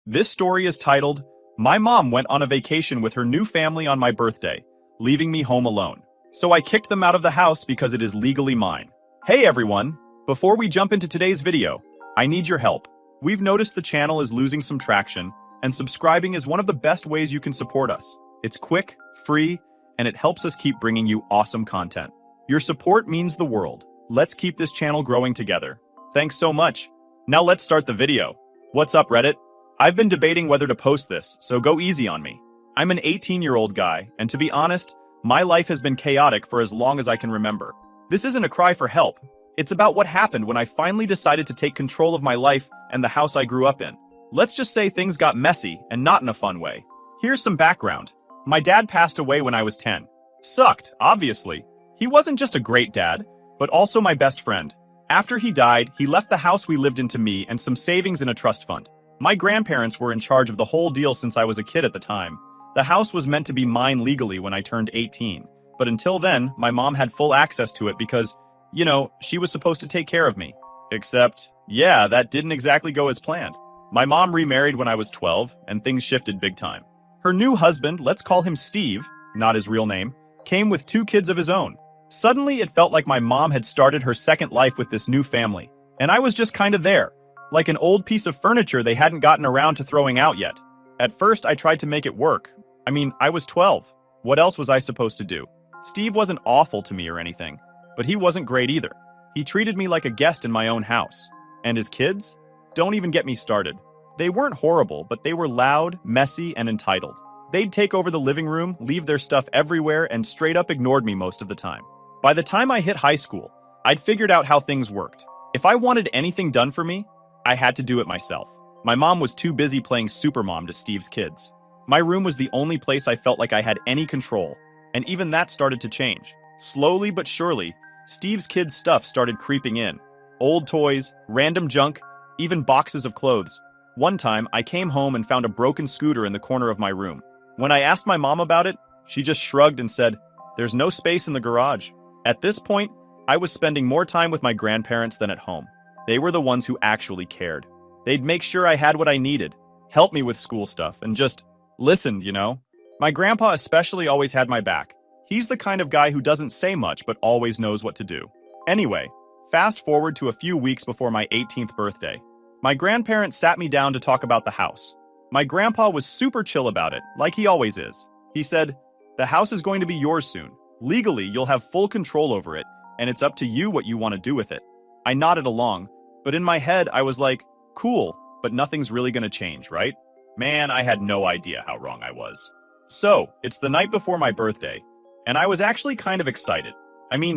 This story is titled, My Mom Went on a Vacation with Her New Family on My Birthday, Leaving Me Home Alone. So I kicked them out of the house because it is legally mine. Hey everyone! Before we jump into today's video, I need your help. We've noticed the channel is losing some traction, and subscribing is one of the best ways you can support us. It's quick, free, and it helps us keep bringing you awesome content. Your support means the world. Let's keep this channel growing together. Thanks so much. Now let's start the video. What's up, Reddit? I've been debating whether to post this, so go easy on me. I'm an 18-year-old guy, and to be honest, my life has been chaotic for as long as I can remember. This isn't a cry for help. It's about what happened when I finally decided to take control of my life and the house I grew up in. Let's just say things got messy, and not in a fun way. Here's some background. My dad passed away when I was 10. Sucked, obviously. He wasn't just a great dad, but also my best friend. After he died, he left the house we lived in to me and some savings in a trust fund. My grandparents were in charge of the whole deal since I was a kid at the time. The house was meant to be mine legally when I turned 18, but until then, my mom had full access to it because, she was supposed to take care of me. Except, that didn't exactly go as planned. My mom remarried when I was 12, and things shifted big time. Her new husband, let's call him Steve, not his real name, came with 2 kids of his own. Suddenly, it felt like my mom had started her second life with this new family, and I was just kind of there, like an old piece of furniture they hadn't gotten around to throwing out yet. At first, I tried to make it work. I was 12. What else was I supposed to do? Steve wasn't awful to me or anything, but he wasn't great either. He treated me like a guest in my own house. And his kids? Don't even get me started. They weren't horrible, but they were loud, messy, and entitled. They'd take over the living room, leave their stuff everywhere, and straight up ignored me most of the time. By the time I hit high school, I'd figured out how things worked. If I wanted anything done for me, I had to do it myself. My mom was too busy playing supermom to Steve's kids. My room was the only place I felt like I had any control, and even that started to change. Slowly but surely, Steve's kids' stuff started creeping in. Old toys, random junk, even boxes of clothes. One time, I came home and found a broken scooter in the corner of my room. When I asked my mom about it, she just shrugged and said, "There's no space in the garage." At this point, I was spending more time with my grandparents than at home. They were the ones who actually cared. They'd make sure I had what I needed, help me with school stuff, and just listened, My grandpa especially always had my back. He's the kind of guy who doesn't say much but always knows what to do. Anyway, fast forward to a few weeks before my 18th birthday. My grandparents sat me down to talk about the house. My grandpa was super chill about it, like he always is. He said, "The house is going to be yours soon. Legally, you'll have full control over it, and it's up to you what you want to do with it." I nodded along, but in my head, I was like, cool, but nothing's really gonna change, right? Man, I had no idea how wrong I was. So, it's the night before my birthday, and I was actually kind of excited.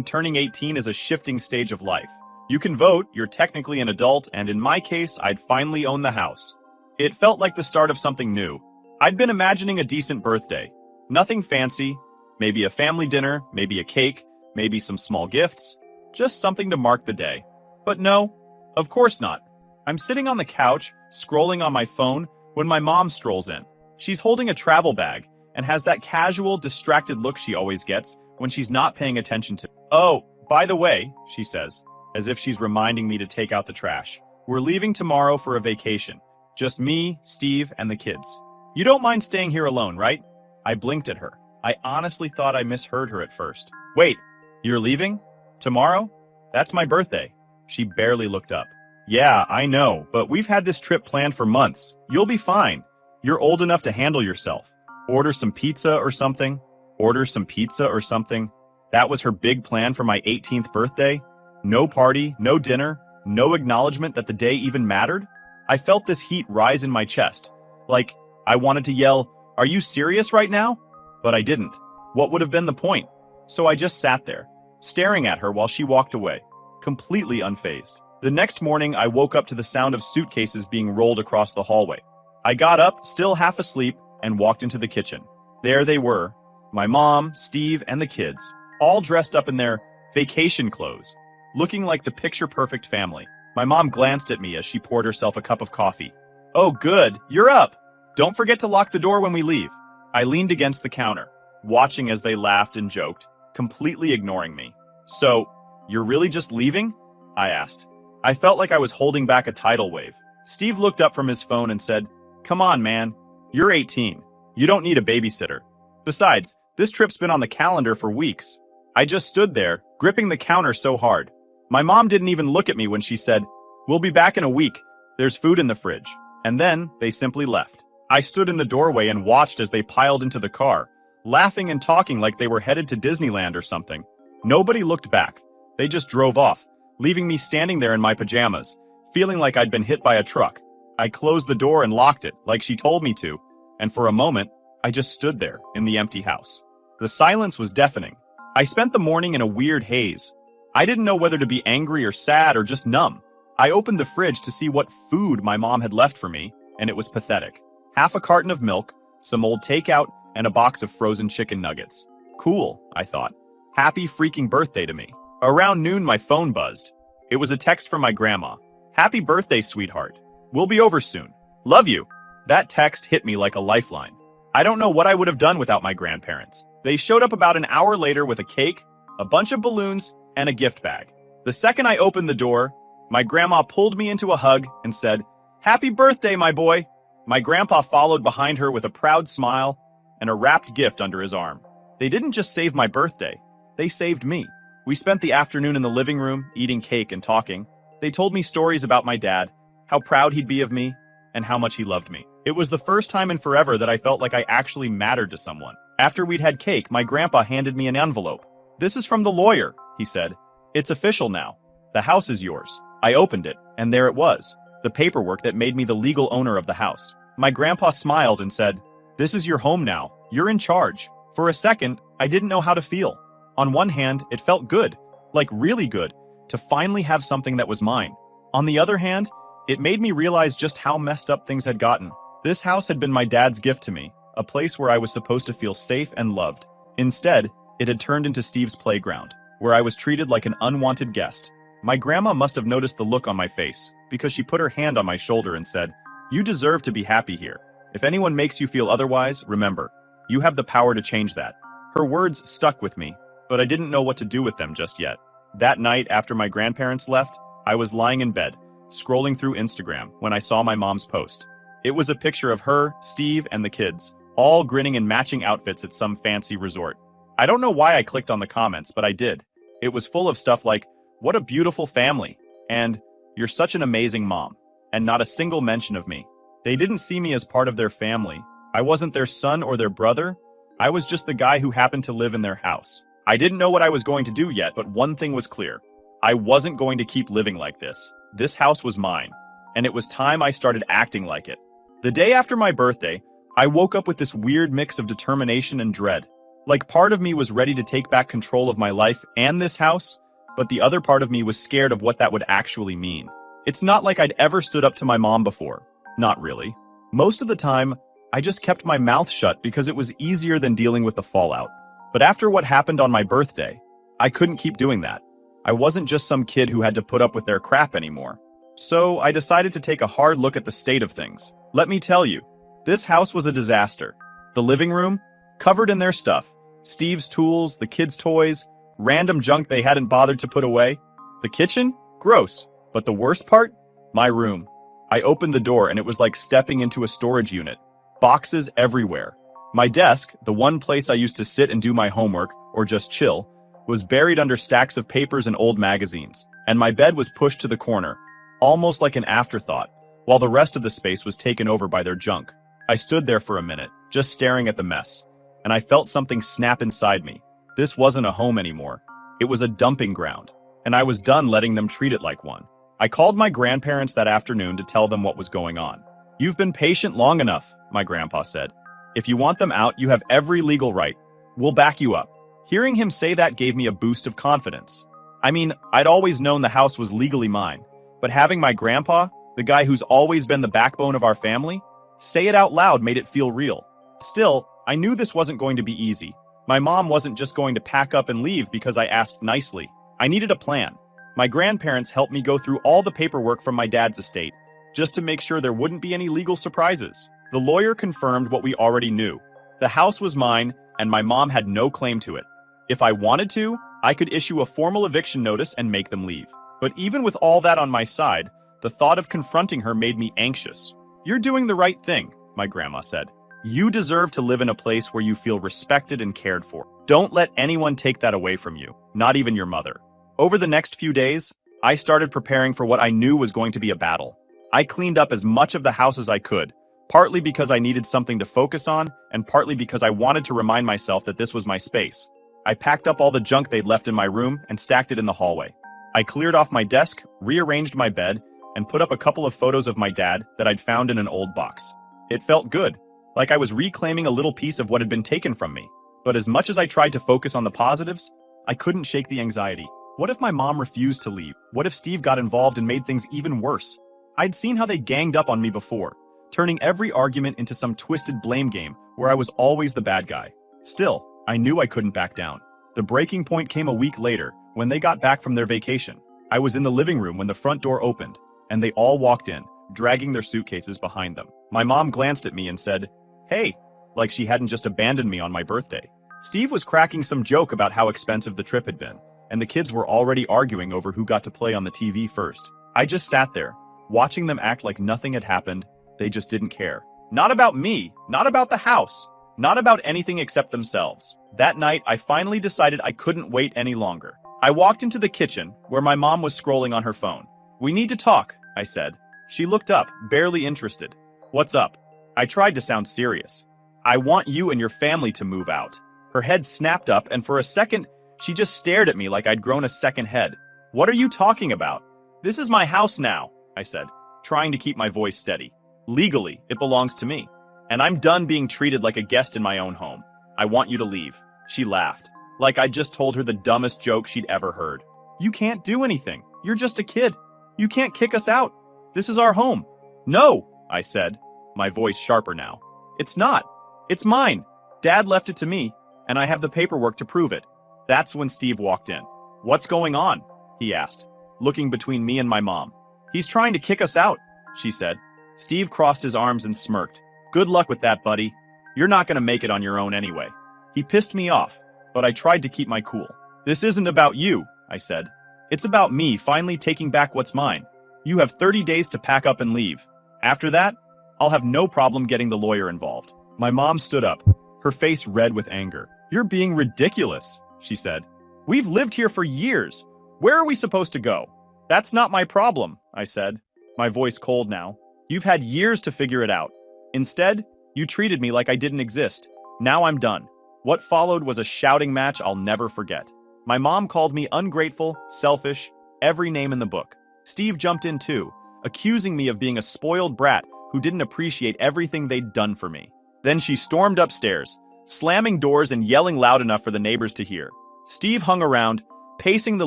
Turning 18 is a shifting stage of life. You can vote, you're technically an adult, and in my case, I'd finally own the house. It felt like the start of something new. I'd been imagining a decent birthday. Nothing fancy, maybe a family dinner, maybe a cake, maybe some small gifts, just something to mark the day. But no, of course not. I'm sitting on the couch, scrolling on my phone, when my mom strolls in. She's holding a travel bag and has that casual, distracted look she always gets when she's not paying attention to. "Oh, by the way," she says, as if she's reminding me to take out the trash. "We're leaving tomorrow for a vacation. Just me, Steve, and the kids. You don't mind staying here alone, right?" I blinked at her. I honestly thought I misheard her at first. "Wait, you're leaving? Tomorrow? That's my birthday." She barely looked up. "Yeah, I know, but we've had this trip planned for months. You'll be fine. You're old enough to handle yourself. Order some pizza or something." Order some pizza or something? That was her big plan for my 18th birthday? No party, no dinner, no acknowledgement that the day even mattered? I felt this heat rise in my chest. Like, I wanted to yell, "Are you serious right now?" But I didn't. What would have been the point? So I just sat there, staring at her while she walked away, completely unfazed. The next morning, I woke up to the sound of suitcases being rolled across the hallway. I got up, still half asleep, and walked into the kitchen. There they were, my mom, Steve, and the kids, all dressed up in their vacation clothes, looking like the picture-perfect family. My mom glanced at me as she poured herself a cup of coffee. "Oh, good, you're up. Don't forget to lock the door when we leave." I leaned against the counter, watching as they laughed and joked, completely ignoring me. "So, you're really just leaving?" I asked. I felt like I was holding back a tidal wave. Steve looked up from his phone and said, Come on, man. You're 18. You don't need a babysitter. Besides, this trip's been on the calendar for weeks. I just stood there, gripping the counter so hard. My mom didn't even look at me when she said, "We'll be back in a week. There's food in the fridge." And then they simply left. I stood in the doorway and watched as they piled into the car, laughing and talking like they were headed to Disneyland or something. Nobody looked back. They just drove off, leaving me standing there in my pajamas, feeling like I'd been hit by a truck. I closed the door and locked it, like she told me to, and for a moment, I just stood there in the empty house. The silence was deafening. I spent the morning in a weird haze. I didn't know whether to be angry or sad or just numb. I opened the fridge to see what food my mom had left for me, and it was pathetic. Half a carton of milk, some old takeout, and a box of frozen chicken nuggets. Cool, I thought. Happy freaking birthday to me. Around noon, my phone buzzed. It was a text from my grandma. "Happy birthday, sweetheart. We'll be over soon. Love you." That text hit me like a lifeline. I don't know what I would have done without my grandparents. They showed up about an hour later with a cake, a bunch of balloons, and a gift bag. The second I opened the door, my grandma pulled me into a hug and said, "Happy birthday, my boy." My grandpa followed behind her with a proud smile and a wrapped gift under his arm. They didn't just save my birthday, they saved me. We spent the afternoon in the living room, eating cake and talking. They told me stories about my dad, how proud he'd be of me, and how much he loved me. It was the first time in forever that I felt like I actually mattered to someone. After we'd had cake, my grandpa handed me an envelope. "This is from the lawyer," he said. "It's official now. The house is yours." I opened it, and there it was, the paperwork that made me the legal owner of the house. My grandpa smiled and said, "This is your home now. You're in charge." For a second, I didn't know how to feel. On one hand, it felt good, like really good, to finally have something that was mine. On the other hand, it made me realize just how messed up things had gotten. This house had been my dad's gift to me, a place where I was supposed to feel safe and loved. Instead, it had turned into Steve's playground, where I was treated like an unwanted guest. My grandma must have noticed the look on my face, because she put her hand on my shoulder and said, "You deserve to be happy here. If anyone makes you feel otherwise, remember, you have the power to change that." Her words stuck with me, but I didn't know what to do with them just yet. That night, after my grandparents left, I was lying in bed, scrolling through Instagram, when I saw my mom's post. It was a picture of her, Steve, and the kids, all grinning in matching outfits at some fancy resort. I don't know why I clicked on the comments, but I did. It was full of stuff like, "What a beautiful family," and "You're such an amazing mom," and not a single mention of me. They didn't see me as part of their family. I wasn't their son or their brother. I was just the guy who happened to live in their house. I didn't know what I was going to do yet, but one thing was clear. I wasn't going to keep living like this. This house was mine, and it was time I started acting like it. The day after my birthday, I woke up with this weird mix of determination and dread. Like part of me was ready to take back control of my life and this house, but the other part of me was scared of what that would actually mean. It's not like I'd ever stood up to my mom before. Not really. Most of the time, I just kept my mouth shut because it was easier than dealing with the fallout. But after what happened on my birthday, I couldn't keep doing that. I wasn't just some kid who had to put up with their crap anymore. So I decided to take a hard look at the state of things. Let me tell you, this house was a disaster. The living room, covered in their stuff. Steve's tools, the kids' toys, random junk they hadn't bothered to put away. The kitchen? Gross. But the worst part? My room. I opened the door and it was like stepping into a storage unit. Boxes everywhere. My desk, the one place I used to sit and do my homework, or just chill, was buried under stacks of papers and old magazines. And my bed was pushed to the corner, almost like an afterthought, while the rest of the space was taken over by their junk. I stood there for a minute, just staring at the mess, and I felt something snap inside me. This wasn't a home anymore. It was a dumping ground, and I was done letting them treat it like one. I called my grandparents that afternoon to tell them what was going on. "You've been patient long enough," my grandpa said. "If you want them out, you have every legal right. We'll back you up." Hearing him say that gave me a boost of confidence. I mean, I'd always known the house was legally mine, but having my grandpa, the guy who's always been the backbone of our family, say it out loud made it feel real. Still, I knew this wasn't going to be easy. My mom wasn't just going to pack up and leave because I asked nicely. I needed a plan. My grandparents helped me go through all the paperwork from my dad's estate, just to make sure there wouldn't be any legal surprises. The lawyer confirmed what we already knew. The house was mine, and my mom had no claim to it. If I wanted to, I could issue a formal eviction notice and make them leave. But even with all that on my side, the thought of confronting her made me anxious. "You're doing the right thing," my grandma said. You deserve to live in a place where you feel respected and cared for. Don't let anyone take that away from you, not even your mother. Over the next few days, I started preparing for what I knew was going to be a battle. I cleaned up as much of the house as I could, partly because I needed something to focus on, and partly because I wanted to remind myself that this was my space. I packed up all the junk they'd left in my room and stacked it in the hallway. I cleared off my desk, rearranged my bed, and put up a couple of photos of my dad that I'd found in an old box. It felt good, like I was reclaiming a little piece of what had been taken from me. But as much as I tried to focus on the positives, I couldn't shake the anxiety. What if my mom refused to leave? What if Steve got involved and made things even worse? I'd seen how they ganged up on me before, turning every argument into some twisted blame game where I was always the bad guy. Still, I knew I couldn't back down. The breaking point came a week later, when they got back from their vacation. I was in the living room when the front door opened, and they all walked in, dragging their suitcases behind them. My mom glanced at me and said, "Hey," like she hadn't just abandoned me on my birthday. Steve was cracking some joke about how expensive the trip had been, and the kids were already arguing over who got to play on the TV first. I just sat there, watching them act like nothing had happened. They just didn't care. Not about me, not about the house, not about anything except themselves. That night, I finally decided I couldn't wait any longer. I walked into the kitchen, where my mom was scrolling on her phone. "We need to talk," I said. She looked up, barely interested. "What's up?" I tried to sound serious. "I want you and your family to move out." Her head snapped up, and for a second, she just stared at me like I'd grown a second head. "What are you talking about?" "This is my house now," I said, trying to keep my voice steady. "Legally, it belongs to me, and I'm done being treated like a guest in my own home. I want you to leave." She laughed, like I'd just told her the dumbest joke she'd ever heard. "You can't do anything. You're just a kid. You can't kick us out. This is our home." "No," I said, my voice sharper now. "It's not. It's mine. Dad left it to me, and I have the paperwork to prove it." That's when Steve walked in. "What's going on?" he asked, looking between me and my mom. "He's trying to kick us out," she said. Steve crossed his arms and smirked. "Good luck with that, buddy. You're not going to make it on your own anyway." He pissed me off, but I tried to keep my cool. "This isn't about you," I said. "It's about me finally taking back what's mine. You have 30 days to pack up and leave. After that, I'll have no problem getting the lawyer involved." My mom stood up, her face red with anger. "You're being ridiculous," she said. "We've lived here for years. Where are we supposed to go?" "That's not my problem," I said, my voice cold now. "You've had years to figure it out. Instead, you treated me like I didn't exist. Now I'm done." What followed was a shouting match I'll never forget. My mom called me ungrateful, selfish, every name in the book. Steve jumped in too, accusing me of being a spoiled brat who didn't appreciate everything they'd done for me. Then she stormed upstairs, slamming doors and yelling loud enough for the neighbors to hear. Steve hung around, pacing the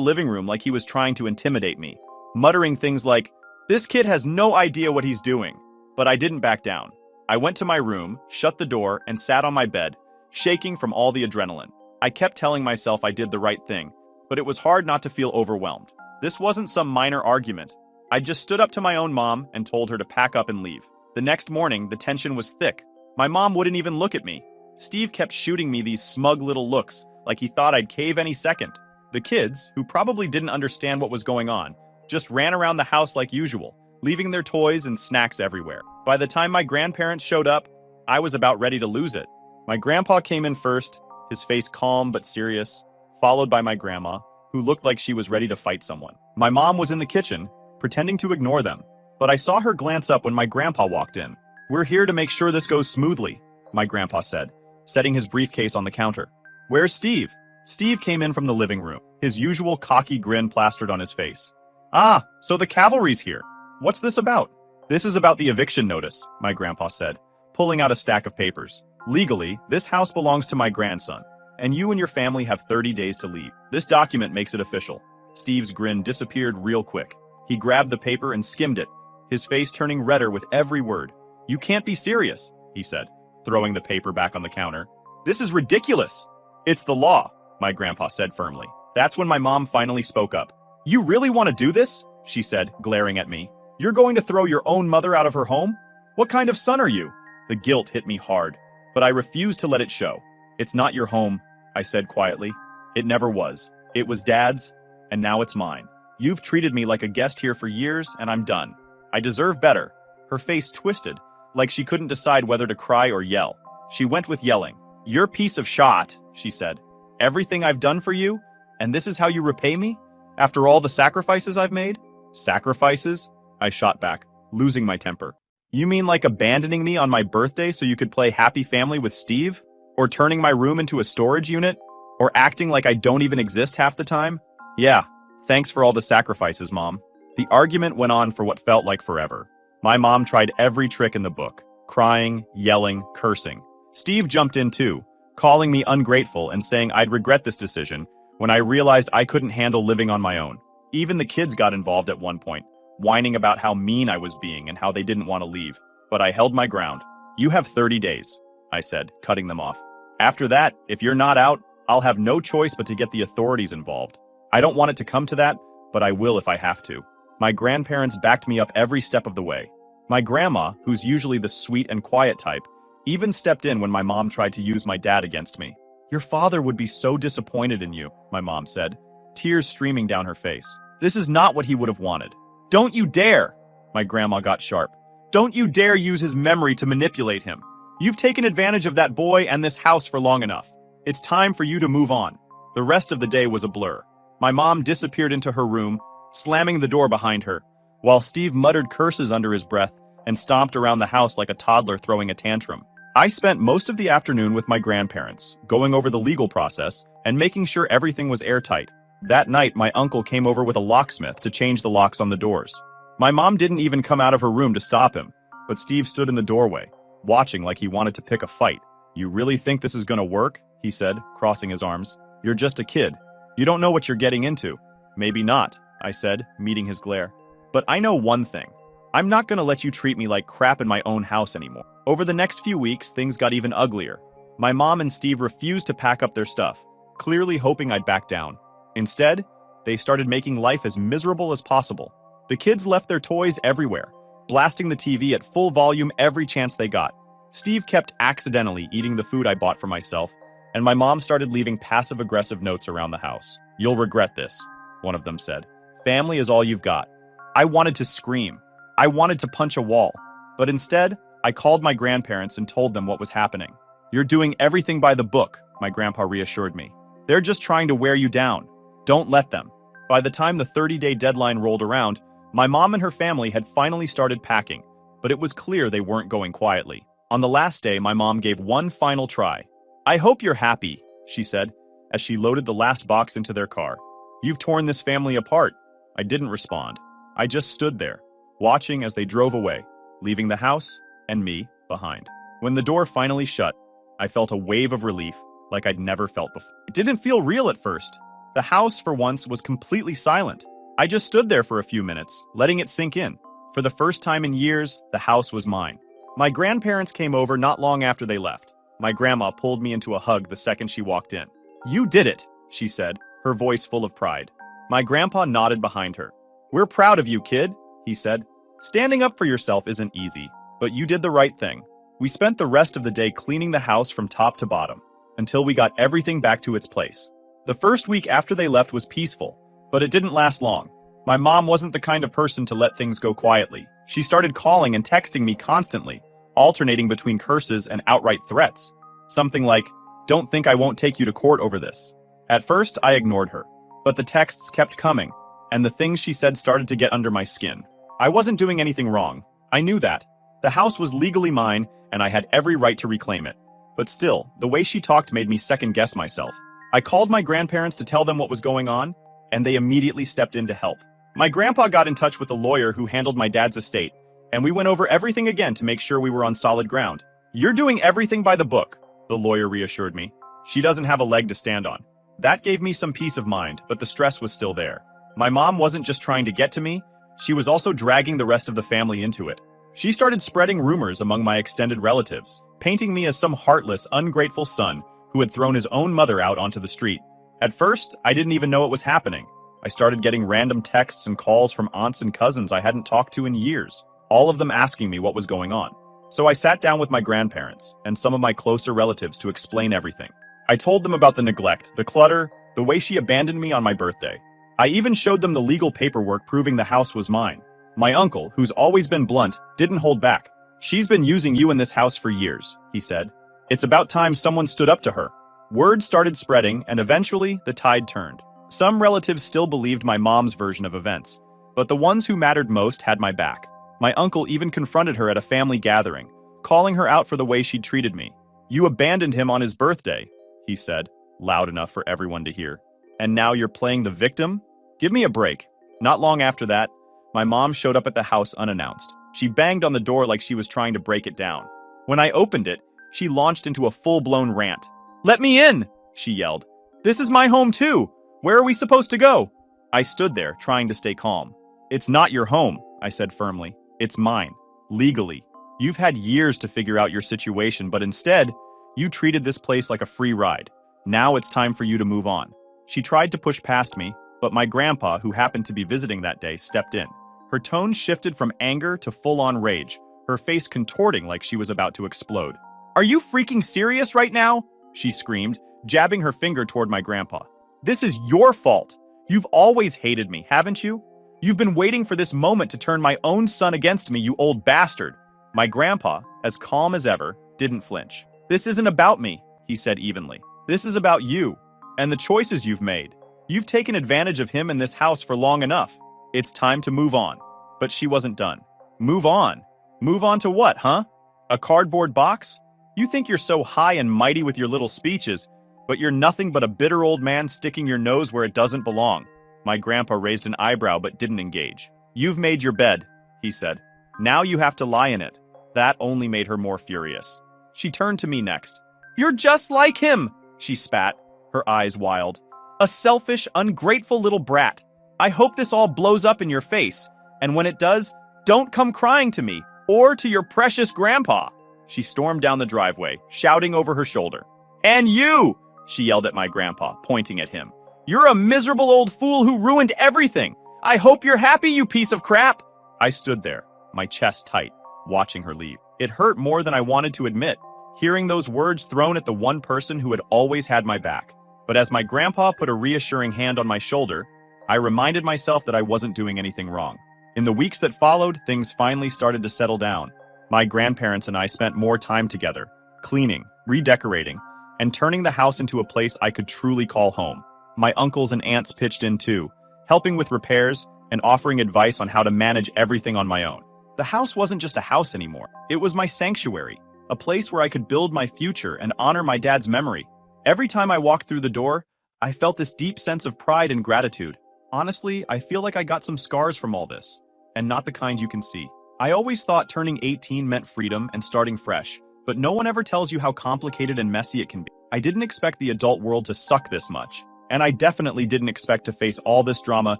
living room like he was trying to intimidate me, muttering things like, "This kid has no idea what he's doing." But I didn't back down. I went to my room, shut the door, and sat on my bed, shaking from all the adrenaline. I kept telling myself I did the right thing, but it was hard not to feel overwhelmed. This wasn't some minor argument. I just stood up to my own mom and told her to pack up and leave. The next morning, the tension was thick. My mom wouldn't even look at me. Steve kept shooting me these smug little looks, like he thought I'd cave any second. The kids, who probably didn't understand what was going on, just ran around the house like usual, leaving their toys and snacks everywhere. By the time my grandparents showed up, I was about ready to lose it. My grandpa came in first, his face calm but serious, followed by my grandma, who looked like she was ready to fight someone. My mom was in the kitchen, pretending to ignore them, but I saw her glance up when my grandpa walked in. "We're here to make sure this goes smoothly," my grandpa said, setting his briefcase on the counter. "Where's Steve?" Steve came in from the living room, his usual cocky grin plastered on his face. "Ah, so the cavalry's here. What's this about?" "This is about the eviction notice," my grandpa said, pulling out a stack of papers. "Legally, this house belongs to my grandson, and you and your family have 30 days to leave. This document makes it official." Steve's grin disappeared real quick. He grabbed the paper and skimmed it, his face turning redder with every word. "You can't be serious," he said, throwing the paper back on the counter. "This is ridiculous." "It's the law," my grandpa said firmly. That's when my mom finally spoke up. "You really want to do this?" she said, glaring at me. "You're going to throw your own mother out of her home? What kind of son are you?" The guilt hit me hard, but I refused to let it show. "It's not your home," I said quietly. "It never was. It was Dad's, and now it's mine. You've treated me like a guest here for years, and I'm done. I deserve better." Her face twisted, like she couldn't decide whether to cry or yell. She went with yelling. "You're a piece of shot," she said. "Everything I've done for you? And this is how you repay me? After all the sacrifices I've made?" "Sacrifices?" I shot back, losing my temper. "You mean like abandoning me on my birthday so you could play Happy Family with Steve? Or turning my room into a storage unit? Or acting like I don't even exist half the time? Yeah, thanks for all the sacrifices, Mom." The argument went on for what felt like forever. My mom tried every trick in the book, crying, yelling, cursing. Steve jumped in too, calling me ungrateful and saying I'd regret this decision when I realized I couldn't handle living on my own. Even the kids got involved at one point, whining about how mean I was being and how they didn't want to leave. But I held my ground. "You have 30 days, I said, cutting them off. "After that, if you're not out, I'll have no choice but to get the authorities involved. I don't want it to come to that, but I will if I have to." My grandparents backed me up every step of the way. My grandma, who's usually the sweet and quiet type, even stepped in when my mom tried to use my dad against me. "Your father would be so disappointed in you," my mom said, tears streaming down her face. "This is not what he would have wanted." "Don't you dare!" My grandma got sharp. "Don't you dare use his memory to manipulate him. You've taken advantage of that boy and this house for long enough. It's time for you to move on." The rest of the day was a blur. My mom disappeared into her room, slamming the door behind her, while Steve muttered curses under his breath and stomped around the house like a toddler throwing a tantrum. I spent most of the afternoon with my grandparents, going over the legal process and making sure everything was airtight. That night, my uncle came over with a locksmith to change the locks on the doors. My mom didn't even come out of her room to stop him, but Steve stood in the doorway, watching like he wanted to pick a fight. "You really think this is gonna work?" he said, crossing his arms. "You're just a kid. You don't know what you're getting into." "Maybe not," I said, meeting his glare. "But I know one thing. I'm not gonna let you treat me like crap in my own house anymore." Over the next few weeks, things got even uglier. My mom and Steve refused to pack up their stuff, clearly hoping I'd back down. Instead, they started making life as miserable as possible. The kids left their toys everywhere, blasting the TV at full volume every chance they got. Steve kept accidentally eating the food I bought for myself, and my mom started leaving passive-aggressive notes around the house. "You'll regret this," one of them said. "Family is all you've got." I wanted to scream. I wanted to punch a wall. But instead, I called my grandparents and told them what was happening. "You're doing everything by the book," my grandpa reassured me. "They're just trying to wear you down. Don't let them." By the time the 30-day deadline rolled around, my mom and her family had finally started packing, but it was clear they weren't going quietly. On the last day, my mom gave one final try. "I hope you're happy," she said, as she loaded the last box into their car. "You've torn this family apart." I didn't respond. I just stood there, watching as they drove away, leaving the house and me behind. When the door finally shut, I felt a wave of relief like I'd never felt before. It didn't feel real at first. The house, for once, was completely silent. I just stood there for a few minutes, letting it sink in. For the first time in years, the house was mine. My grandparents came over not long after they left. My grandma pulled me into a hug the second she walked in. "You did it," she said, her voice full of pride. My grandpa nodded behind her. "We're proud of you, kid," he said. "Standing up for yourself isn't easy, but you did the right thing." We spent the rest of the day cleaning the house from top to bottom, until we got everything back to its place. The first week after they left was peaceful, but it didn't last long. My mom wasn't the kind of person to let things go quietly. She started calling and texting me constantly, alternating between curses and outright threats. Something like, "Don't think I won't take you to court over this." At first, I ignored her, but the texts kept coming, and the things she said started to get under my skin. I wasn't doing anything wrong. I knew that. The house was legally mine, and I had every right to reclaim it. But still, the way she talked made me second-guess myself. I called my grandparents to tell them what was going on, and they immediately stepped in to help. My grandpa got in touch with the lawyer who handled my dad's estate, and we went over everything again to make sure we were on solid ground. "You're doing everything by the book," the lawyer reassured me. "She doesn't have a leg to stand on." That gave me some peace of mind, but the stress was still there. My mom wasn't just trying to get to me, she was also dragging the rest of the family into it. She started spreading rumors among my extended relatives, painting me as some heartless, ungrateful son who had thrown his own mother out onto the street. At first, I didn't even know it was happening. I started getting random texts and calls from aunts and cousins I hadn't talked to in years, all of them asking me what was going on. So I sat down with my grandparents and some of my closer relatives to explain everything. I told them about the neglect, the clutter, the way she abandoned me on my birthday. I even showed them the legal paperwork proving the house was mine. My uncle, who's always been blunt, didn't hold back. She's been using you in this house for years, he said. It's about time someone stood up to her. Word started spreading, and eventually, the tide turned. Some relatives still believed my mom's version of events, but the ones who mattered most had my back. My uncle even confronted her at a family gathering, calling her out for the way she'd treated me. You abandoned him on his birthday, he said, loud enough for everyone to hear. And now you're playing the victim? Give me a break. Not long after that, my mom showed up at the house unannounced. She banged on the door like she was trying to break it down. When I opened it, she launched into a full-blown rant. "Let me in!" she yelled. "This is my home too! Where are we supposed to go?" I stood there, trying to stay calm. "It's not your home," I said firmly. "It's mine. Legally. You've had years to figure out your situation, but instead, you treated this place like a free ride. Now it's time for you to move on." She tried to push past me, but my grandpa, who happened to be visiting that day, stepped in. Her tone shifted from anger to full-on rage, her face contorting like she was about to explode. "Are you freaking serious right now?" she screamed, jabbing her finger toward my grandpa. "This is your fault. You've always hated me, haven't you? You've been waiting for this moment to turn my own son against me, you old bastard." My grandpa, as calm as ever, didn't flinch. "This isn't about me," he said evenly. "This is about you, and the choices you've made. You've taken advantage of him in this house for long enough. It's time to move on." But she wasn't done. "Move on? Move on to what, huh? A cardboard box? You think you're so high and mighty with your little speeches, but you're nothing but a bitter old man sticking your nose where it doesn't belong." My grandpa raised an eyebrow but didn't engage. "You've made your bed," he said. "Now you have to lie in it." That only made her more furious. She turned to me next. "You're just like him," she spat, her eyes wild. "A selfish, ungrateful little brat. I hope this all blows up in your face, and when it does, don't come crying to me, or to your precious grandpa." She stormed down the driveway, shouting over her shoulder. "And you!" she yelled at my grandpa, pointing at him. "You're a miserable old fool who ruined everything. I hope you're happy, you piece of crap." I stood there, my chest tight, watching her leave. It hurt more than I wanted to admit, hearing those words thrown at the one person who had always had my back. But as my grandpa put a reassuring hand on my shoulder, I reminded myself that I wasn't doing anything wrong. In the weeks that followed, things finally started to settle down. My grandparents and I spent more time together, cleaning, redecorating, and turning the house into a place I could truly call home. My uncles and aunts pitched in too, helping with repairs and offering advice on how to manage everything on my own. The house wasn't just a house anymore. It was my sanctuary, a place where I could build my future and honor my dad's memory. Every time I walked through the door, I felt this deep sense of pride and gratitude. Honestly, I feel like I got some scars from all this, and not the kind you can see. I always thought turning 18 meant freedom and starting fresh, but no one ever tells you how complicated and messy it can be. I didn't expect the adult world to suck this much, and I definitely didn't expect to face all this drama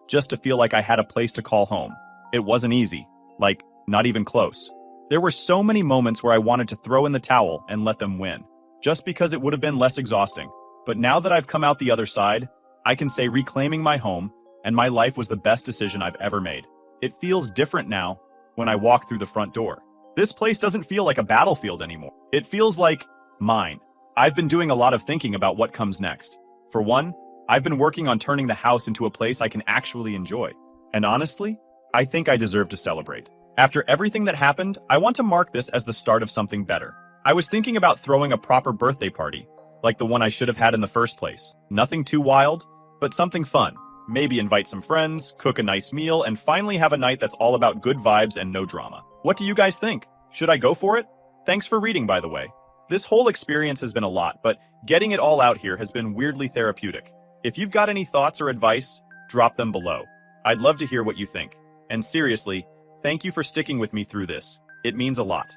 just to feel like I had a place to call home. It wasn't easy, like, not even close. There were so many moments where I wanted to throw in the towel and let them win, just because it would have been less exhausting. But now that I've come out the other side, I can say reclaiming my home and my life was the best decision I've ever made. It feels different now when I walk through the front door. This place doesn't feel like a battlefield anymore. It feels like mine. I've been doing a lot of thinking about what comes next. For one, I've been working on turning the house into a place I can actually enjoy. And honestly, I think I deserve to celebrate. After everything that happened, I want to mark this as the start of something better. I was thinking about throwing a proper birthday party, like the one I should have had in the first place. Nothing too wild, but something fun. Maybe invite some friends, cook a nice meal, and finally have a night that's all about good vibes and no drama. What do you guys think? Should I go for it? Thanks for reading, by the way. This whole experience has been a lot, but getting it all out here has been weirdly therapeutic. If you've got any thoughts or advice, drop them below. I'd love to hear what you think. And seriously, thank you for sticking with me through this. It means a lot.